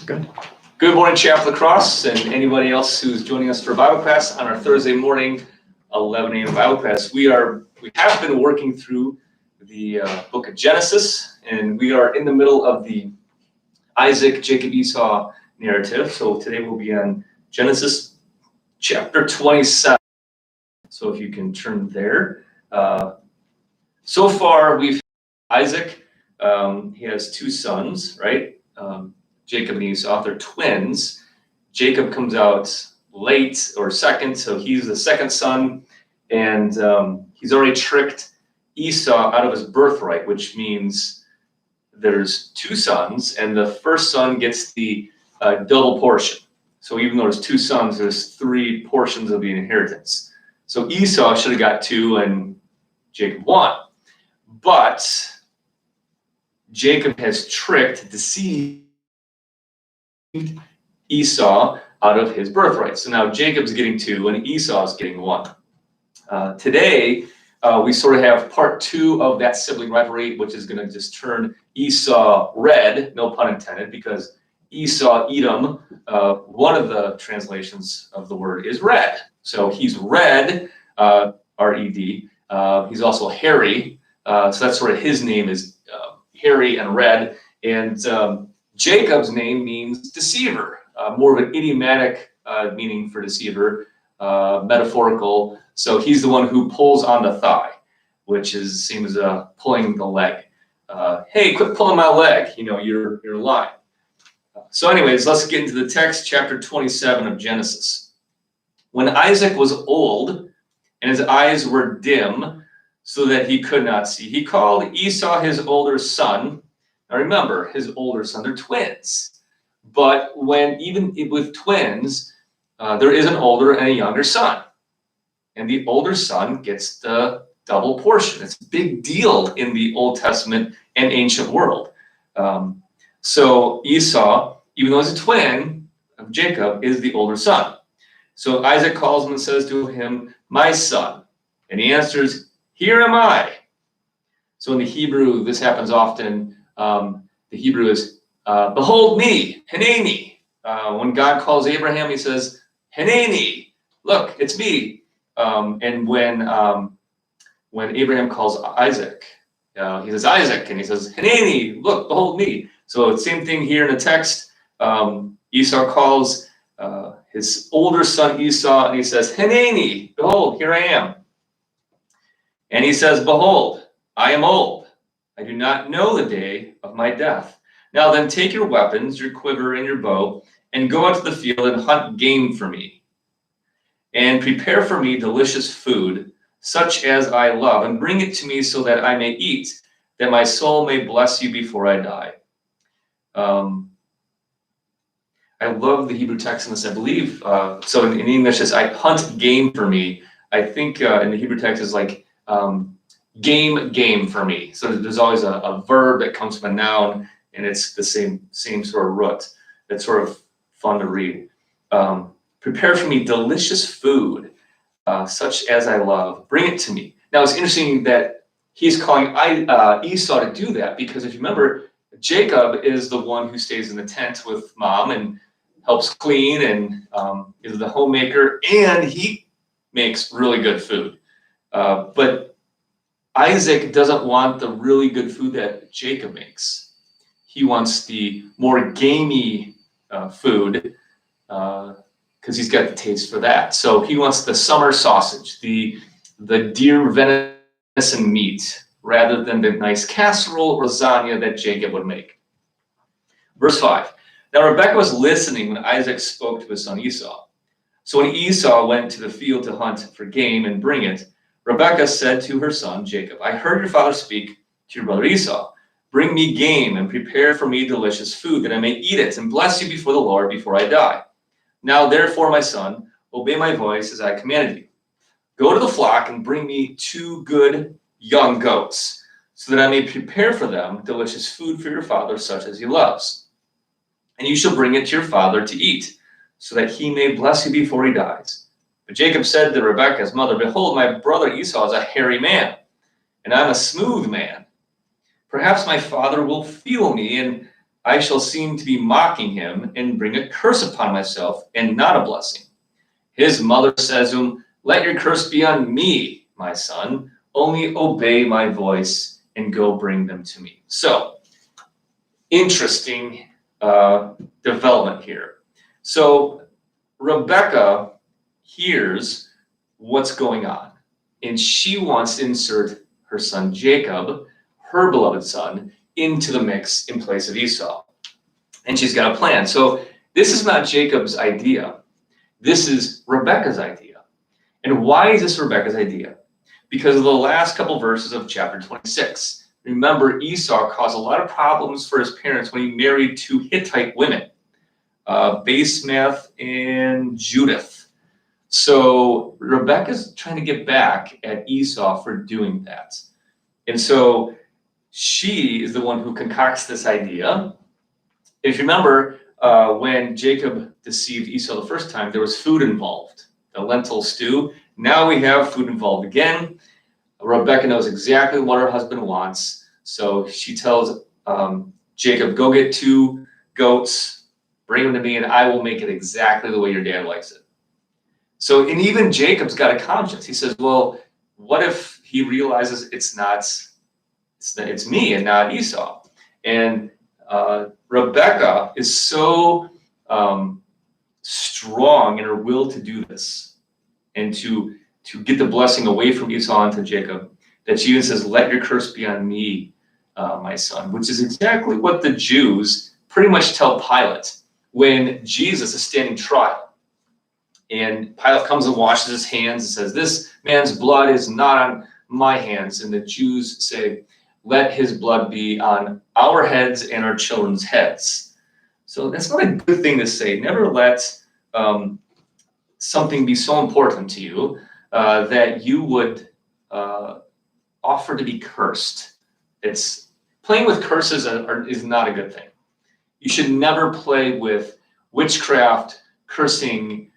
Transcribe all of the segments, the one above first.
Good. Good morning, Chapel Lacrosse, and anybody else who's joining us for Bible class on our Thursday morning, 11 a.m. Bible class. We have been working through the book of Genesis, and we are in the middle of the Isaac, Jacob, Esau narrative. So today we'll be on Genesis chapter 27. So if you can turn there. So far, we've Isaac. He has two sons, right? Jacob and Esau, they're twins. Jacob comes out late or second, so he's the second son, and he's already tricked Esau out of his birthright, which means there's two sons, and the first son gets the double portion. So even though there's two sons, there's three portions of the inheritance. So Esau should have got two, and Jacob won. But Jacob has deceived Esau out of his birthright. So now Jacob's getting two and Esau's getting one. Today, we sort of have part two of that sibling rivalry, which is going to just turn Esau red, no pun intended, because Esau, Edom, one of the translations of the word is red. So he's red, R-E-D. He's also hairy. So that's sort of his name is hairy and red. And Jacob's name means deceiver, more of an idiomatic meaning for deceiver, metaphorical. So he's the one who pulls on the thigh, which is same as pulling the leg. Hey, quit pulling my leg. You know, you're lying. So anyways, let's get into the text, chapter 27 of Genesis. When Isaac was old and his eyes were dim so that he could not see, he called Esau his older son. Now remember, his older son, they're twins. But even with twins, there is an older and a younger son. And the older son gets the double portion. It's a big deal in the Old Testament and ancient world. So Esau, even though he's a twin of Jacob, is the older son. So Isaac calls him and says to him, "My son." And he answers, "Here am I." So in the Hebrew, this happens often. The Hebrew is, "Behold me, Hineni." When God calls Abraham, he says, "Hineni, look, it's me." And when Abraham calls Isaac, he says, "Isaac," and he says, "Hineni, look, behold me." So same thing here in the text. Esau calls his older son Esau, and he says, "Hineni, behold, here I am." And he says, "Behold, I am old. I do not know the day of my death. Now then, take your weapons, your quiver and your bow, and go out to the field and hunt game for me. And prepare for me delicious food, such as I love, and bring it to me so that I may eat, that my soul may bless you before I die." I love the Hebrew text in this, I believe. So in English, it's "I hunt game for me." I think in the Hebrew text is like game for me. So there's always a verb that comes from a noun, and it's the same sort of root. It's sort of fun to read. Prepare for me delicious food, such as I love. Bring it to me. Now it's interesting that he's calling Esau to do that, because if you remember, Jacob is the one who stays in the tent with mom and helps clean and is the homemaker, and he makes really good food. But Isaac doesn't want the really good food that Jacob makes. He wants the more gamey food because he's got the taste for that. So he wants the summer sausage, the deer venison meat, rather than the nice casserole or lasagna that Jacob would make. Verse 5. Now Rebekah was listening when Isaac spoke to his son Esau. So when Esau went to the field to hunt for game and bring it, Rebekah said to her son Jacob, "I heard your father speak to your brother Esau. Bring me game and prepare for me delicious food, that I may eat it and bless you before the Lord before I die. Now therefore, my son, obey my voice as I commanded you. Go to the flock and bring me 2 good young goats, so that I may prepare for them delicious food for your father, such as he loves. And you shall bring it to your father to eat, so that he may bless you before he dies." But Jacob said to Rebekah his mother, "Behold, my brother Esau is a hairy man, and I'm a smooth man. Perhaps my father will feel me, and I shall seem to be mocking him and bring a curse upon myself and not a blessing. His mother says to him, let your curse be on me, my son. Only obey my voice and go bring them to me. So, interesting development here. So, Rebecca hears what's going on, and she wants to insert her son Jacob, her beloved son, into the mix in place of Esau. And she's got a plan. So this is not Jacob's idea. This is Rebecca's idea. And why is this Rebecca's idea? Because of the last couple verses of chapter 26. Remember, Esau caused a lot of problems for his parents when he married two Hittite women, Basemath and Judith. So Rebecca's trying to get back at Esau for doing that. And so she is the one who concocts this idea. If you remember, when Jacob deceived Esau the first time, there was food involved, the lentil stew. Now we have food involved again. Rebecca knows exactly what her husband wants. So she tells Jacob, go get 2 goats, bring them to me, and I will make it exactly the way your dad likes it. So, and even Jacob's got a conscience. He says, well, what if he realizes it's me and not Esau? And Rebecca is so strong in her will to do this and to get the blessing away from Esau into Jacob, that she even says, let your curse be on me, my son, which is exactly what the Jews pretty much tell Pilate when Jesus is standing trial. And Pilate comes and washes his hands and says, this man's blood is not on my hands. And the Jews say, let his blood be on our heads and our children's heads. So that's not a good thing to say. Never let something be so important to you that you would offer to be cursed. It's playing with curses is not a good thing. You should never play with witchcraft, cursing,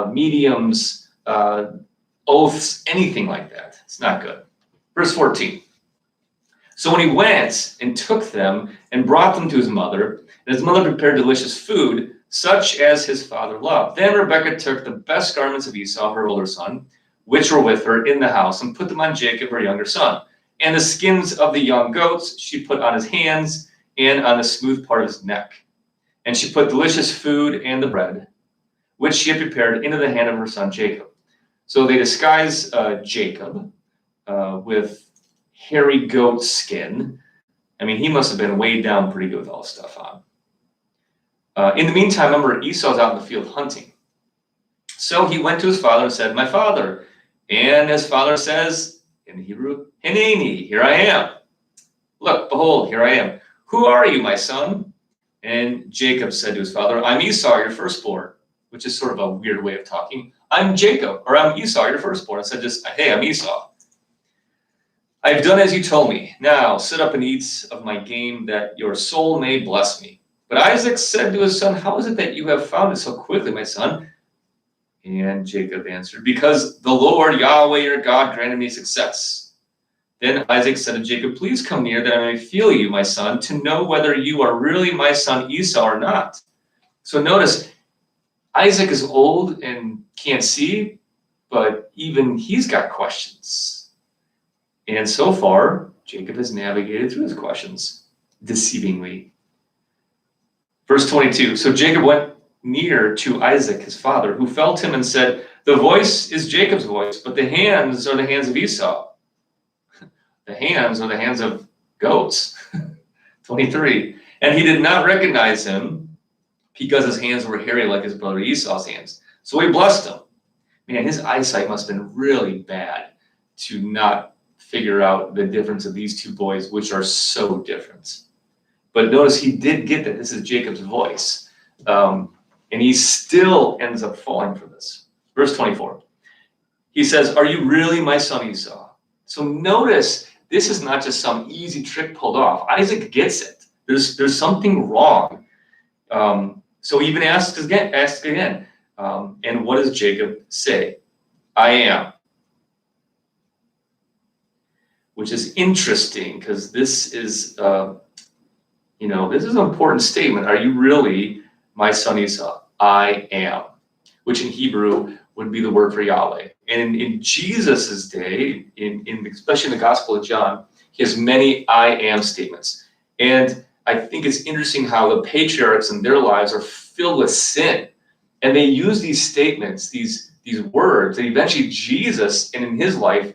mediums, oaths, anything like that. It's not good. Verse 14. So when he went and took them and brought them to his mother, and his mother prepared delicious food, such as his father loved. Then Rebekah took the best garments of Esau, her older son, which were with her in the house, and put them on Jacob, her younger son. And the skins of the young goats she put on his hands and on the smooth part of his neck. And she put delicious food and the bread, which she had prepared, into the hand of her son Jacob. So they disguise Jacob with hairy goat skin. I mean, he must have been weighed down pretty good with all this stuff on. In the meantime, remember, Esau's out in the field hunting. So he went to his father and said, my father. And his father says, in Hebrew, Hineni, here I am. Look, behold, here I am. Who are you, my son? And Jacob said to his father, I'm Esau, your firstborn, which is sort of a weird way of talking. I'm Jacob, or I'm Esau, your firstborn. I said just, hey, I'm Esau. I've done as you told me. Now sit up and eat of my game, that your soul may bless me. But Isaac said to his son, how is it that you have found it so quickly, my son? And Jacob answered, because the Lord Yahweh your God granted me success. Then Isaac said to Jacob, please come near that I may feel you, my son, to know whether you are really my son Esau or not. So notice, Isaac is old and can't see, but even he's got questions. And so far, Jacob has navigated through his questions deceivingly. Verse 22, so Jacob went near to Isaac, his father, who felt him and said, the voice is Jacob's voice, but the hands are the hands of Esau. The hands are the hands of goats. 23, and he did not recognize him because his hands were hairy like his brother Esau's hands. So he blessed him. Man, his eyesight must have been really bad to not figure out the difference of these two boys, which are so different. But notice he did get that this is Jacob's voice. And he still ends up falling for this. Verse 24. He says, are you really my son Esau? So notice this is not just some easy trick pulled off. Isaac gets it. There's something wrong. So he even asks again. And what does Jacob say? I am. Which is interesting because this is You know, this is an important statement. Are you really my son Esau? I am, which in Hebrew would be the word for Yahweh. And in Jesus's day, especially in the Gospel of John, he has many I am statements. And I think it's interesting how the patriarchs in their lives are filled with sin. And they use these statements, these words, and eventually Jesus, and in his life,